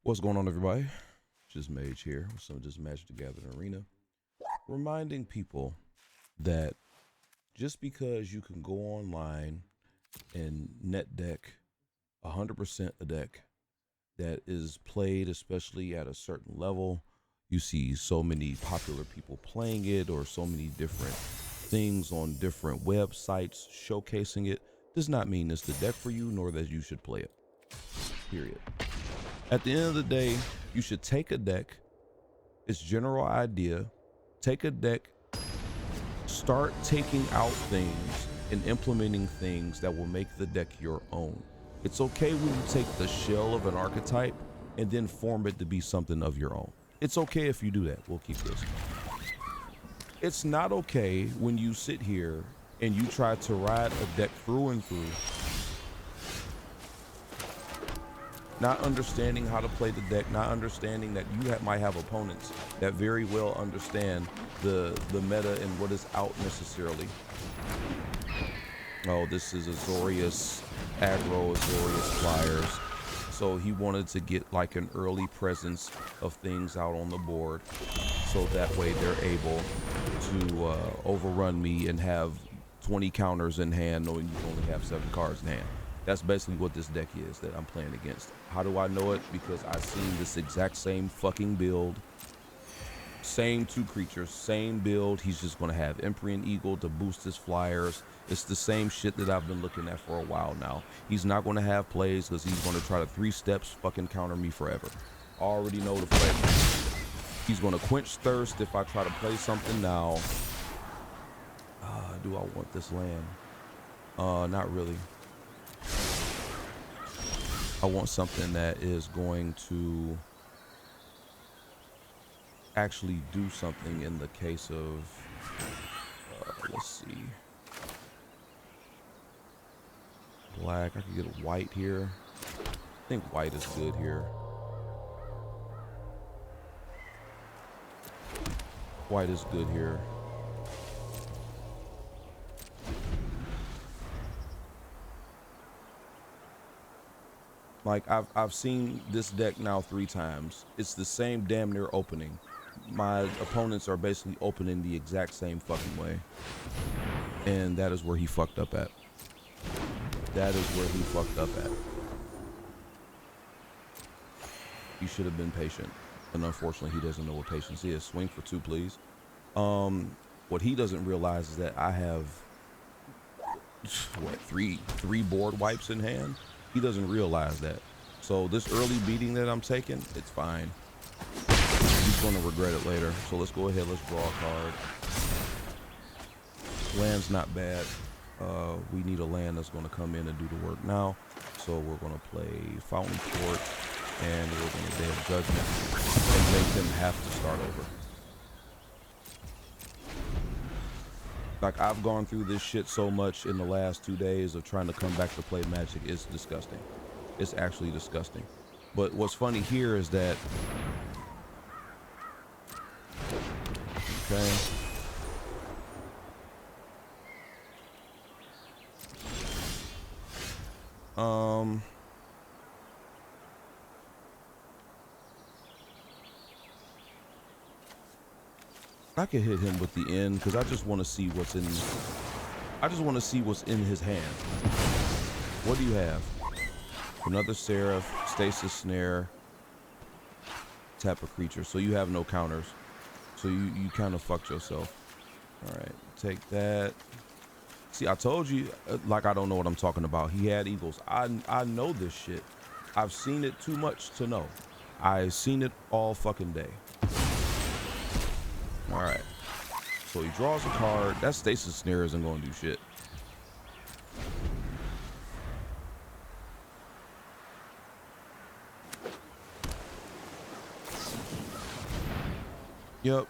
What's going on, everybody? Just Mage here with some of this Magic the Gathering Arena, reminding people that just because you can go online and net deck 100% a deck that is played, especially at a certain level, you see so many popular people playing it or so many different things on different websites showcasing it, does not mean it's the deck for you, nor that you should play it, period. At the end of the day, you should take a deck, its general idea, take a deck, start taking out things and implementing things that will make the deck your own. It's okay when you take the shell of an archetype and then form it to be something of your own. It's okay if you do that. We'll keep this. It's not okay when you sit here and you try to ride a deck through and through, not understanding how to play the deck, not understanding that you might have opponents that very well understand the meta and what is out necessarily. Oh, this is Azorius aggro, Azorius flyers. So he wanted to get like an early presence of things out on the board, so that way they're able to overrun me and have 20 counters in hand, knowing you only have 7 cards in hand. That's basically what this deck is that I'm playing against. How do I know it? Because I've seen this exact same fucking build. Same 2 creatures, same build. He's just going to have Empyrean Eagle to boost his flyers. It's the same shit that I've been looking at for a while now. He's not going to have plays because he's going to try to 3 steps fucking counter me forever. Already know the play. He's going to quench thirst if I try to play something now. Do I want this land? Not really. I want something that is going to actually do something in the case of, let's see, black. I could get a white here. I think white is good here. White is good here. Like I've seen this deck now 3 times. It's the same damn near opening. My opponents are basically opening the exact same fucking way. And that is where he fucked up at. That is where he fucked up at. He should have been patient. And unfortunately, he doesn't know what patience is. Swing for 2, please. What he doesn't realize is that I have, what, three board wipes in hand? He doesn't realize that. So this early beating that I'm taking, it's fine. He's going to regret it later. So let's go ahead. Let's draw a card. Land's not bad. We need a land that's going to come in and do the work now. So we're going to play Fountain Court, and we're going to Day of Judgment and make them have to start over. Like, I've gone through this shit so much in the last 2 days of trying to come back to play Magic. It's disgusting. It's actually disgusting. But what's funny here is that, okay, I can hit him with the end because I just want to see what's in. I just want to see what's in his hand. What do you have? Another Seraph, Stasis Snare, tap a creature. So you have no counters. So you kind of fucked yourself. All right, take that. See, I told you, like, I don't know what I'm talking about. He had Eagles. I know this shit. I've seen it too much to know. I've seen it all fucking day. All right, so he draws a card. That Stasis Snare isn't going to do shit. Yep.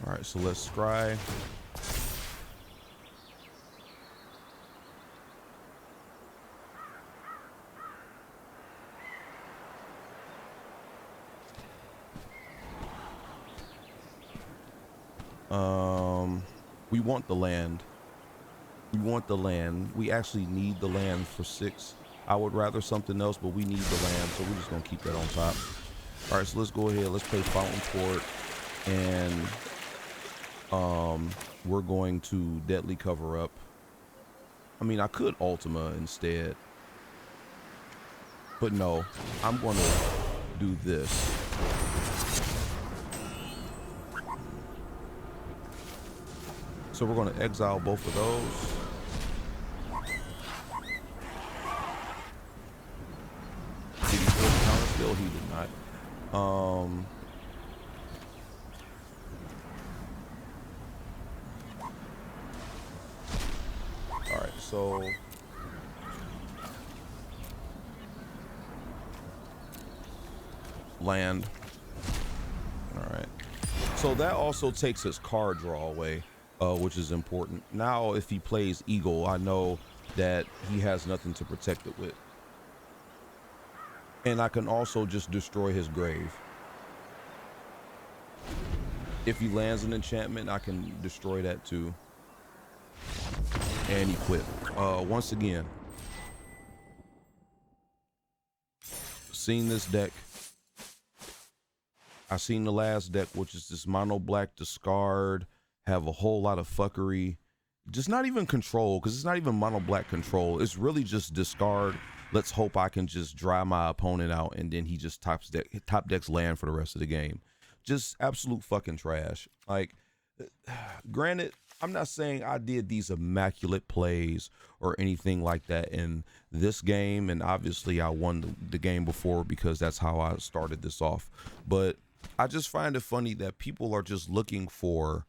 All right, so let's scry. We want the land. We want the land. We actually need the land for 6. I would rather something else, but we need the land, so we're just gonna keep that on top. All right, so let's go ahead. Let's play Fountain Court, and we're going to Deadly Cover Up. I mean, I could Ultima instead, but no, I'm going to do this. So we're going to exile both of those. Did he still counter? Still, he did not. All right, so land. All right, so that also takes his card draw away, which is important. Now if he plays Eagle, I know that he has nothing to protect it with, and I can also just destroy his grave. If he lands an enchantment, I can destroy that too and equip. Once again, seen this deck. I seen the last deck, which is this mono black discard, have a whole lot of fuckery, just not even control, because it's not even mono black control. It's really just discard. Let's hope I can just dry my opponent out, and then he just top decks land for the rest of the game. Just absolute fucking trash. Like, granted, I'm not saying I did these immaculate plays or anything like that in this game, and obviously I won the game before because that's how I started this off. But I just find it funny that people are just looking for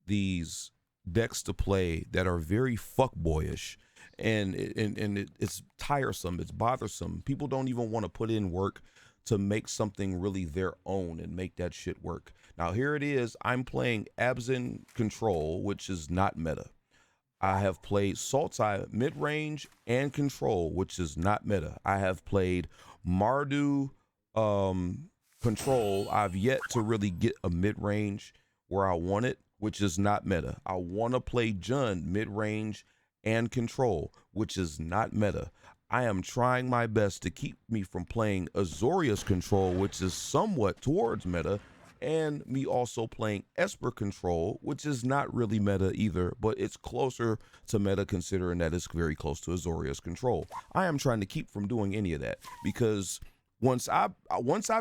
these decks to play that are very fuckboyish, and it's tiresome, it's bothersome. People don't even want to put in work to make something really their own and make that shit work. Now here it is, I'm playing Abzan Control, which is not meta. I have played Sultai mid-range and Control, which is not meta. I have played Mardu Control. I've yet to really get a mid-range where I want it, which is not meta. I want to play Jund mid-range and Control, which is not meta. I am trying my best to keep me from playing Azorius Control, which is somewhat towards meta, and me also playing Esper Control, which is not really meta either, but it's closer to meta considering that it's very close to Azorius Control. I am trying to keep from doing any of that, because once I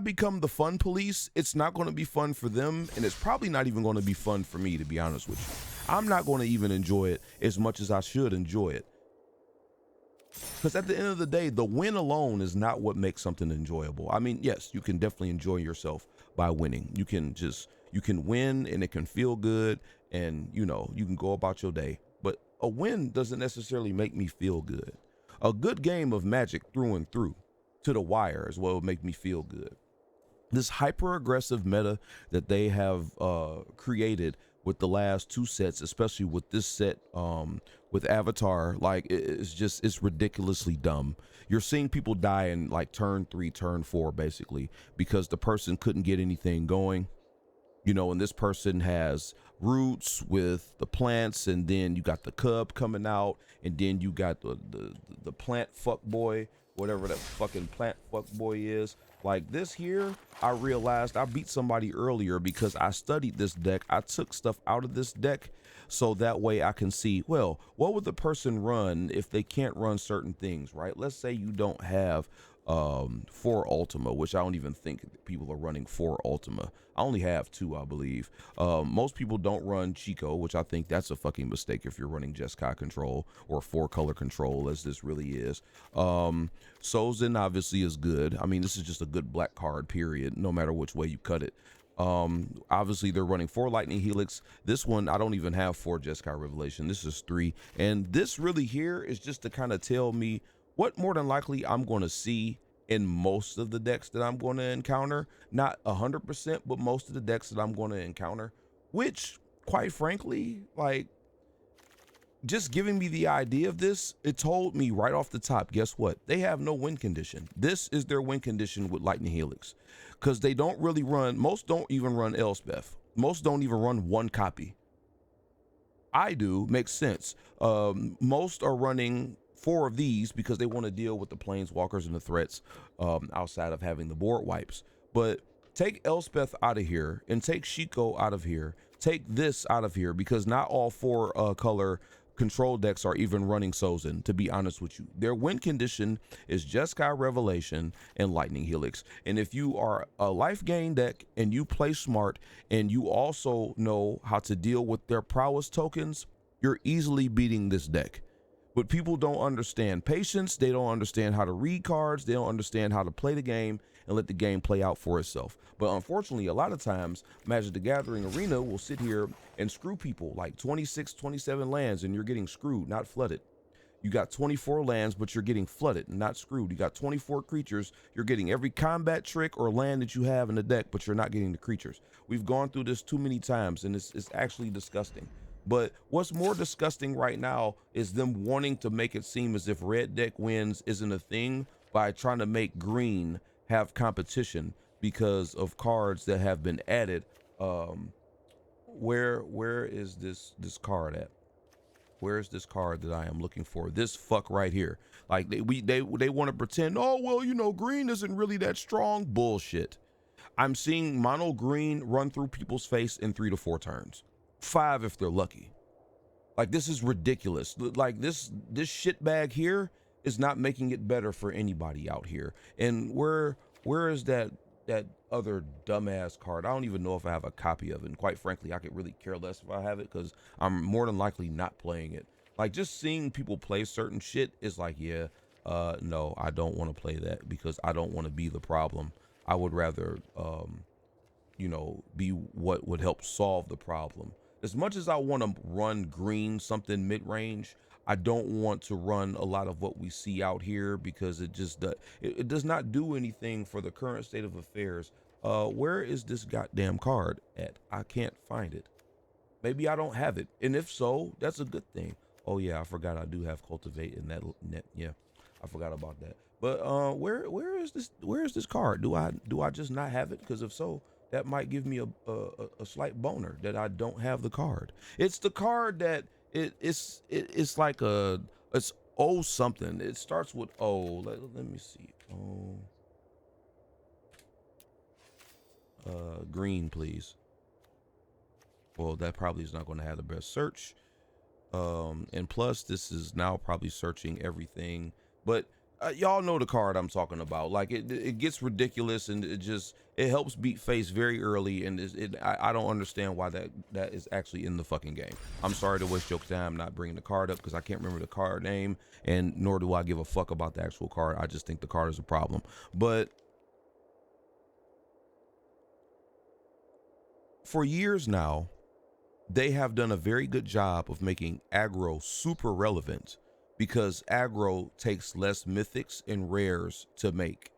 become the fun police, it's not going to be fun for them, and it's probably not even going to be fun for me, to be honest with you. I'm not going to even enjoy it as much as I should enjoy it. Because at the end of the day, the win alone is not what makes something enjoyable. I mean, yes, you can definitely enjoy yourself by winning. You can win and it can feel good, and you can go about your day. But a win doesn't necessarily make me feel good. A good game of Magic through and through to the wire is what would make me feel good. This hyper aggressive meta that they have created with the last 2 sets, especially with this set with Avatar, like it's ridiculously dumb. You're seeing people die in like turn 3, turn 4, basically, because the person couldn't get anything going, and this person has roots with the plants, and then you got the cub coming out, and then you got the plant fuck boy, whatever that fucking plant fuck boy is. Like this here, I realized I beat somebody earlier because I studied this deck. I took stuff out of this deck so that way I can see, well, what would the person run if they can't run certain things, right? Let's say you don't have 4 Ultima, which I don't even think people are running 4 Ultima. I only have 2, I believe. Most people don't run Chico, which I think that's a fucking mistake if you're running Jeskai Control or 4-color control, as this really is. Sozin obviously is good. I mean, this is just a good black card, period, no matter which way you cut it. Obviously they're running 4 Lightning Helix. This one, I don't even have 4 Jeskai Revelation. This is 3. And this really here is just to kind of tell me what more than likely I'm going to see in most of the decks that I'm going to encounter. Not 100%, but most of the decks that I'm going to encounter, which quite frankly, like, just giving me the idea of this, it told me right off the top, guess what? They have no win condition. This is their win condition with Lightning Helix, because they don't really run, most don't even run Elspeth. Most don't even run 1 copy. I do makes sense. Most are running 4 of these because they want to deal with the planeswalkers and the threats outside of having the board wipes. But take Elspeth out of here and take Shiko out of here. Take this out of here because not all 4 color control decks are even running Sozin, to be honest with you. Their win condition is Jeskai Revelation and Lightning Helix. And if you are a life gain deck and you play smart and you also know how to deal with their prowess tokens, you're easily beating this deck. But people don't understand patience. They don't understand how to read cards. They don't understand how to play the game and let the game play out for itself. But unfortunately, a lot of times, Magic the Gathering Arena will sit here and screw people like 26, 27 lands, and you're getting screwed, not flooded. You got 24 lands, but you're getting flooded, not screwed. You got 24 creatures. You're getting every combat trick or land that you have in the deck, but you're not getting the creatures. We've gone through this too many times, and it's actually disgusting. But what's more disgusting right now is them wanting to make it seem as if red deck wins isn't a thing by trying to make green have competition because of cards that have been added. Where is this card at? Where is this card that I am looking for? This fuck right here. Like they want to pretend, oh well, you know, green isn't really that strong. Bullshit. I'm seeing mono green run through people's face in 3 to 4 turns. 5 if they're lucky. Like, this is ridiculous. Like, this shitbag here is not making it better for anybody out here. And where is that other dumbass card? I don't even know if I have a copy of it. And quite frankly, I could really care less if I have it because I'm more than likely not playing it. Like, just seeing people play certain shit is like, yeah, no, I don't want to play that because I don't want to be the problem. I would rather, you know, be what would help solve the problem. As much as I want to run green, something mid-range, I don't want to run a lot of what we see out here because it just it does not do anything for the current state of affairs. Where is this goddamn card at? I can't find it. Maybe I don't have it, and if so, that's a good thing. Oh yeah, I forgot I do have cultivate in that net. Yeah, I forgot about that. But where is this card? Do I just not have it? Because if so, that might give me a slight boner that I don't have the card. It's the card that it's like it's O something. It starts with O. Let me see. Green, please. Well, that probably is not going to have the best search. And plus, this is now probably searching everything. But y'all know the card I'm talking about. Like it gets ridiculous, and it helps beat face very early, and I don't understand why that is actually in the fucking game. I'm sorry to waste your time not bringing the card up because I can't remember the card name, and nor do I give a fuck about the actual card. I just think the card is a problem. But for years now, they have done a very good job of making aggro super relevant because aggro takes less mythics and rares to make.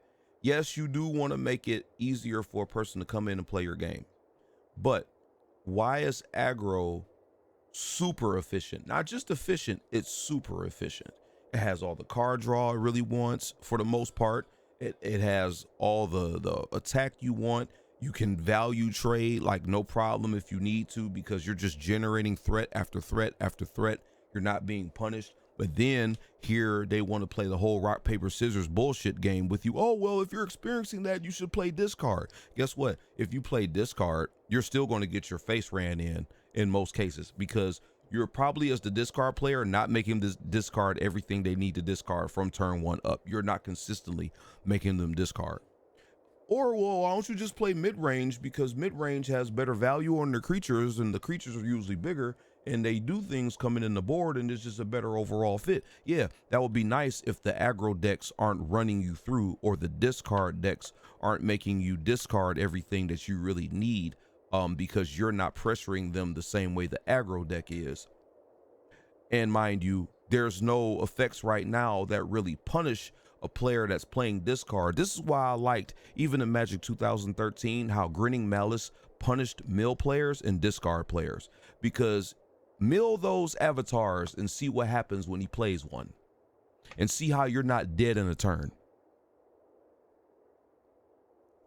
Yes, you do want to make it easier for a person to come in and play your game. But why is aggro super efficient? Not just efficient, it's super efficient. It has all the card draw it really wants for the most part. It has all the attack you want. You can value trade like no problem if you need to because you're just generating threat after threat after threat. You're not being punished. But then here they want to play the whole rock, paper, scissors bullshit game with you. Oh, well, if you're experiencing that, you should play discard. Guess what? If you play discard, you're still going to get your face ran in most cases because you're probably as the discard player not making this discard everything they need to discard from turn 1 up. You're not consistently making them discard. Or, well, why don't you just play mid-range because mid-range has better value on their creatures and the creatures are usually bigger and they do things coming in the board and it's just a better overall fit. Yeah, that would be nice if the aggro decks aren't running you through or the discard decks aren't making you discard everything that you really need because you're not pressuring them the same way the aggro deck is. And mind you, there's no effects right now that really punish a player that's playing discard. This is why I liked, even in Magic 2013, how Grinning Malice punished mill players and discard players. Because mill those avatars and see what happens when he plays one. And see how you're not dead in a turn.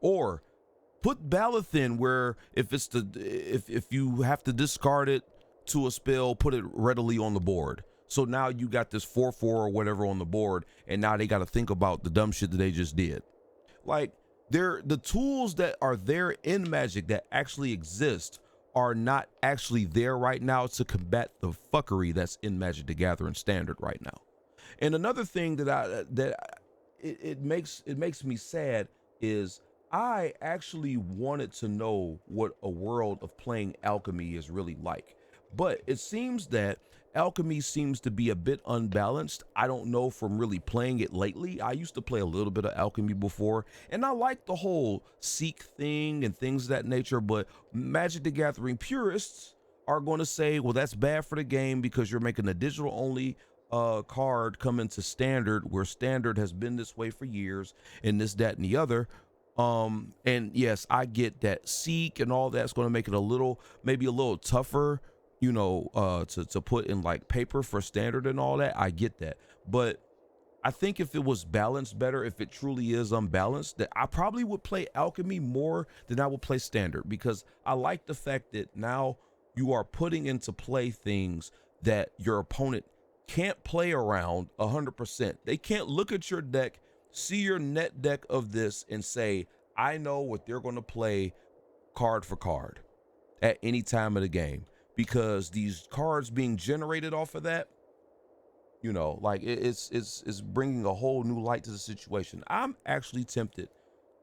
Or put Balath in where if you have to discard it to a spell, put it readily on the board. So now you got this 4/4 or whatever on the board, and now they got to think about the dumb shit that they just did. Like, the tools that are there in Magic that actually exist are not actually there right now to combat the fuckery that's in Magic the Gathering Standard right now. And another thing it makes me sad is I actually wanted to know what a world of playing Alchemy is really like. But it seems that Alchemy seems to be a bit unbalanced. I don't know from really playing it lately. I used to play a little bit of Alchemy before, and I like the whole seek thing and things of that nature, but Magic the Gathering purists are going to say, well, that's bad for the game because you're making a digital only card come into standard, where standard has been this way for years, and this, that, and the other. And yes, I get that seek and all that's going to make it maybe a little tougher, you know, to put in like paper for standard and all that. I get that. But I think if it was balanced better, if it truly is unbalanced, that I probably would play Alchemy more than I would play standard, because I like the fact that now you are putting into play things that your opponent can't play around 100%. They can't look at your deck, see your net deck of this, and say, I know what they're going to play card for card at any time of the game, because these cards being generated off of that, you know, like it's bringing a whole new light to the situation. I'm actually tempted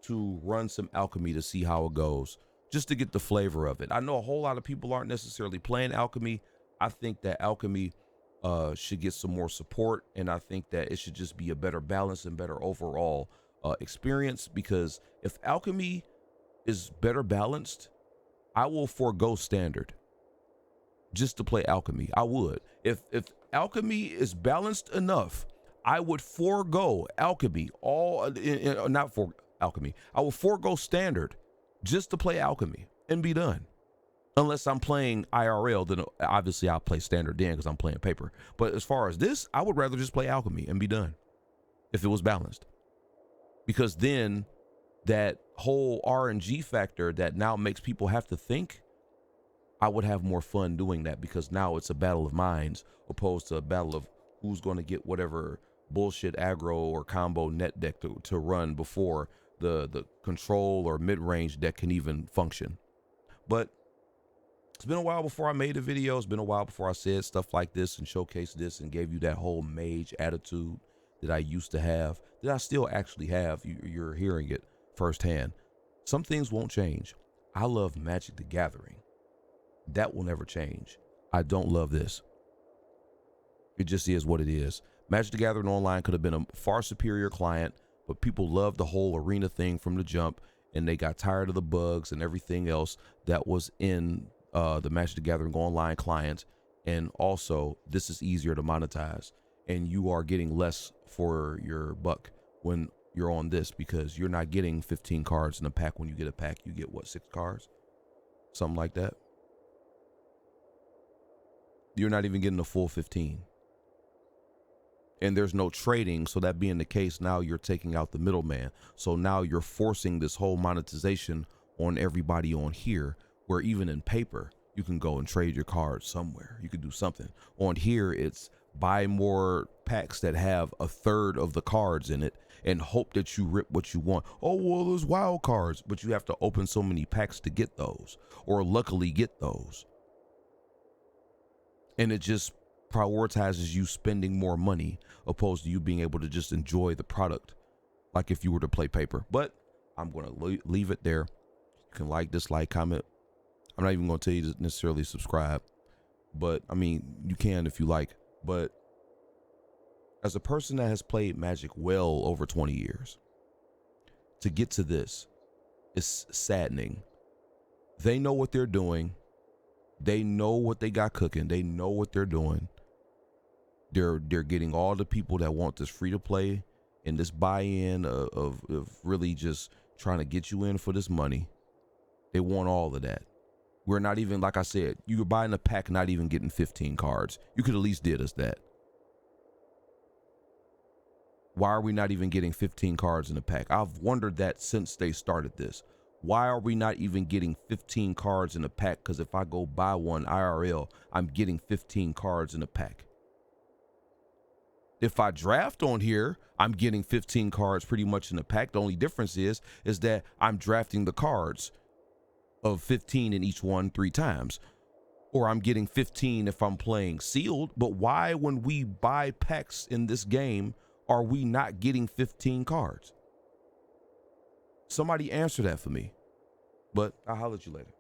to run some Alchemy to see how it goes, just to get the flavor of it. I know a whole lot of people aren't necessarily playing Alchemy. I think that Alchemy should get some more support, and I think that it should just be a better balance and better overall experience, because if Alchemy is better balanced, I will forego standard just to play Alchemy. I would. If Alchemy is balanced enough, I would forego Alchemy, not for Alchemy. I will forego standard just to play Alchemy and be done. Unless I'm playing IRL, then obviously I'll play standard then because I'm playing paper. But as far as this, I would rather just play Alchemy and be done if it was balanced. Because then that whole RNG factor that now makes people have to think, I would have more fun doing that, because now it's a battle of minds opposed to a battle of who's going to get whatever bullshit aggro or combo net deck to run before the control or mid-range deck can even function. But it's been a while before I made a video. It's been a while before I said stuff like this and showcased this and gave you that whole mage attitude that I used to have, that I still actually have. You're hearing it firsthand. Some things won't change. I love Magic the Gathering. That will never change. I don't love this. It just is what it is. Magic the Gathering Online could have been a far superior client, but people loved the whole arena thing from the jump, and they got tired of the bugs and everything else that was in the Magic the Gathering Online client. And also, this is easier to monetize, and you are getting less for your buck when you're on this, because you're not getting 15 cards in a pack. When you get a pack, you get what, 6 cards? Something like that. You're not even getting a full 15. And there's no trading. So that being the case, now you're taking out the middleman. So now you're forcing this whole monetization on everybody on here, where even in paper, you can go and trade your cards somewhere. You could do something. On here, it's buy more packs that have a third of the cards in it and hope that you rip what you want. Oh, well, there's wild cards, but you have to open so many packs to get those, or luckily get those. And it just prioritizes you spending more money opposed to you being able to just enjoy the product like if you were to play paper. But I'm going to leave it there. You can like, dislike, comment. I'm not even going to tell you to necessarily subscribe, but I mean, you can if you like. But as a person that has played Magic well over 20 years, to get to this is saddening. They know what they're doing. They know what they got cooking. They know what they're doing. They're getting all the people that want this free to play and this buy-in of really just trying to get you in for this money. They want all of that. We're not even, like I said, you were buying a pack, not even getting 15 cards. You could at least did us that. Why are we not even getting 15 cards in a pack? I've wondered that since they started this. Why are we not even getting 15 cards in a pack? Because if I go buy one IRL, I'm getting 15 cards in a pack. If I draft on here, I'm getting 15 cards pretty much in the pack. The only difference is that I'm drafting the cards of 15 in each one 3 times. Or I'm getting 15 if I'm playing sealed. But why, when we buy packs in this game, are we not getting 15 cards? Somebody answer that for me. But I'll holler at you later.